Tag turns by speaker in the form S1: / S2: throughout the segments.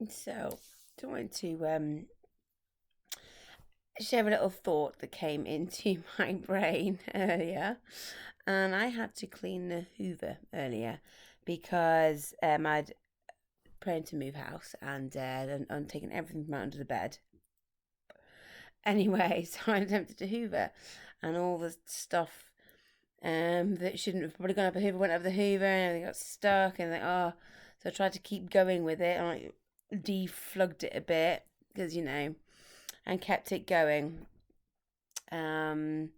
S1: So, I wanted to share a little thought that came into my brain earlier. And I had to clean the hoover earlier because I'd planned to move house and taken everything from under the bed. Anyway, so I attempted to hoover and all the stuff that shouldn't have probably gone up the hoover went up the hoover and everything got stuck and so I tried to keep going with it and I deflugged it a bit because and kept it going. Um,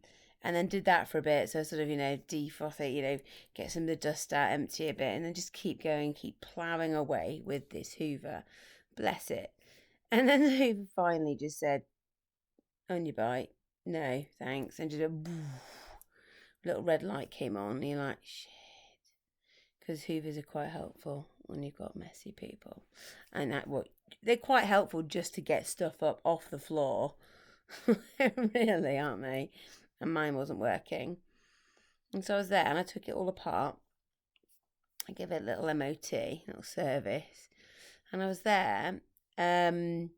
S1: and then did that for a bit. So sort of, defroth it, get some of the dust out, empty a bit, and then just keep going, keep ploughing away with this hoover. Bless it. And then the hoover finally just said, on your bite, no, thanks. And just a little red light came on, and you're like, shit. Because hoovers are quite helpful when you've got messy people. And they're quite helpful just to get stuff up off the floor. Really, aren't they? And mine wasn't working. And so I was there and I took it all apart. I gave it a little MOT, little service. And I was there doing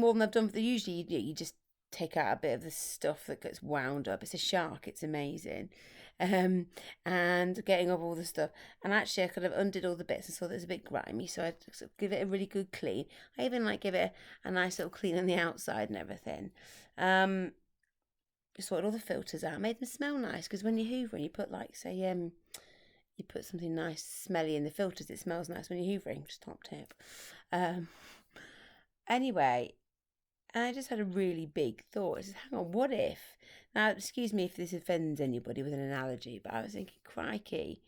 S1: more than I've done for the usually. You just take out a bit of the stuff that gets wound up. It's a shark. It's amazing. And getting up all the stuff. And actually, I could have undid all the bits and saw that it's a bit grimy. So I sort of give it a really good clean. I even give it a nice little clean on the outside and everything. Sorted all the filters out, made them smell nice. Because when you hoover and you put you put something nice, smelly in the filters, it smells nice when you're hoovering. Just top tip. Anyway, and I just had a really big thought. I said, hang on, what if? Now, excuse me if this offends anybody with an analogy, but I was thinking, crikey,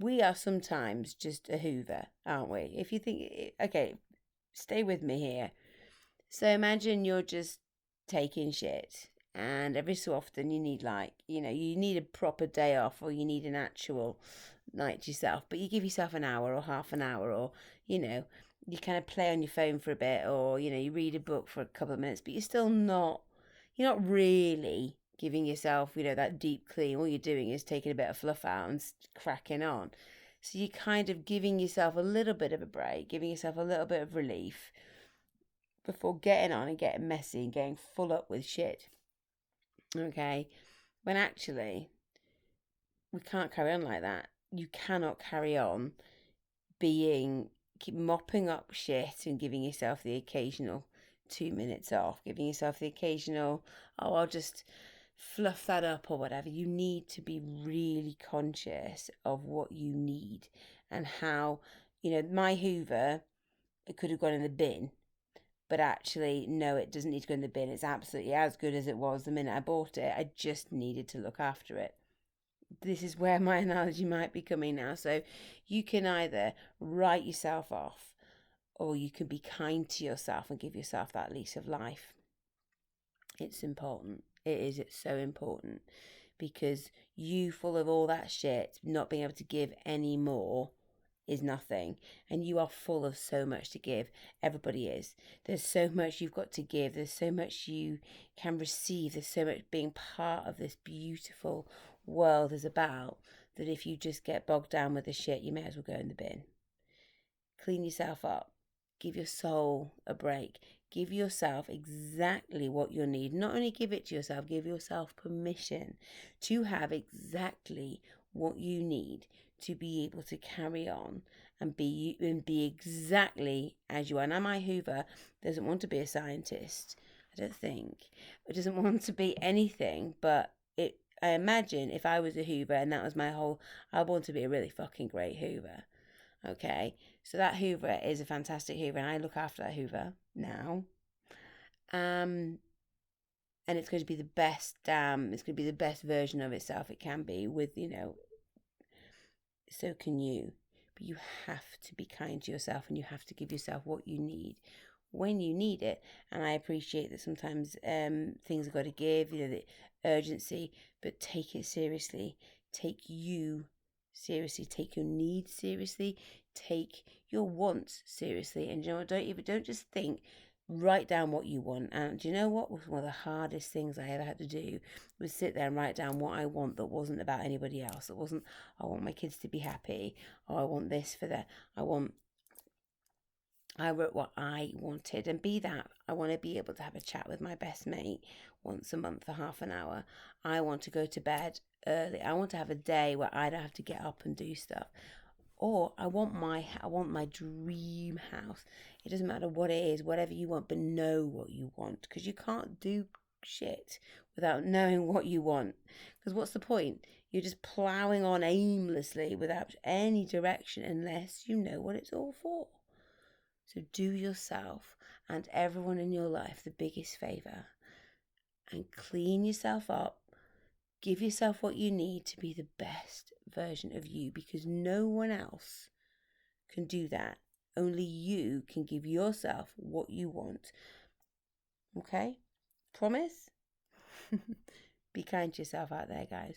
S1: we are sometimes just a hoover, aren't we? If you think, okay, stay with me here. So imagine you're just taking shit, and every so often you need you need a proper day off, or you need an actual night to yourself, but you give yourself an hour or half an hour, or you kind of play on your phone for a bit, or you read a book for a couple of minutes, but you're not really giving yourself that deep clean. All you're doing is taking a bit of fluff out and cracking on. So you're kind of giving yourself a little bit of a break, giving yourself a little bit of relief before getting on and getting messy and getting full up with shit. Okay, when actually we can't carry on like that. You cannot carry on keep mopping up shit and giving yourself the occasional 2 minutes off, giving yourself the occasional, oh, I'll just fluff that up or whatever. You need to be really conscious of what you need and how, my hoover, it could have gone in the bin, but actually, no, it doesn't need to go in the bin. It's absolutely as good as it was the minute I bought it. I just needed to look after it. This is where my analogy might be coming now. So you can either write yourself off, or you can be kind to yourself and give yourself that lease of life. It's important. It is. It's so important, because you full of all that shit, not being able to give any more is nothing, and you are full of so much to give. Everybody is. There's so much you've got to give. There's so much you can receive. There's so much being part of this beautiful world is about, that if you just get bogged down with the shit, you may as well go in the bin. Clean yourself up. Give your soul a break. Give yourself exactly what you need. Not only give it to yourself, give yourself permission to have exactly what you need to be able to carry on and be exactly as you are. Now, my hoover doesn't want to be a scientist, I don't think. It doesn't want to be anything, but I imagine if I was a hoover and that was my whole, I want to be a really fucking great hoover. Okay, so that hoover is a fantastic hoover, and I look after that hoover now. And it's going to be the best. It's going to be the best version of itself it can be. With so can you. But you have to be kind to yourself, and you have to give yourself what you need when you need it. And I appreciate that sometimes things have got to give. The urgency, but take it seriously. Take you seriously. Take your needs seriously. Take your wants seriously. And don't just think. Write down what you want. And do you know what was one of the hardest things I ever had to do, was sit there and write down what I want that wasn't about anybody else. It wasn't, I want my kids to be happy, or I want this for that. I want I wrote what I wanted, and be that I want to be able to have a chat with my best mate once a month for half an hour. I want to go to bed early. I want to have a day where I don't have to get up and do stuff. Or I want my dream house. It doesn't matter what it is, whatever you want, but know what you want, because you can't do shit without knowing what you want. Because what's the point? You're just ploughing on aimlessly without any direction unless you know what it's all for. So do yourself and everyone in your life the biggest favour and clean yourself up. Give yourself what you need to be the best version of you, because no one else can do that. Only you can give yourself what you want. Okay? Promise? Be kind to yourself out there, guys.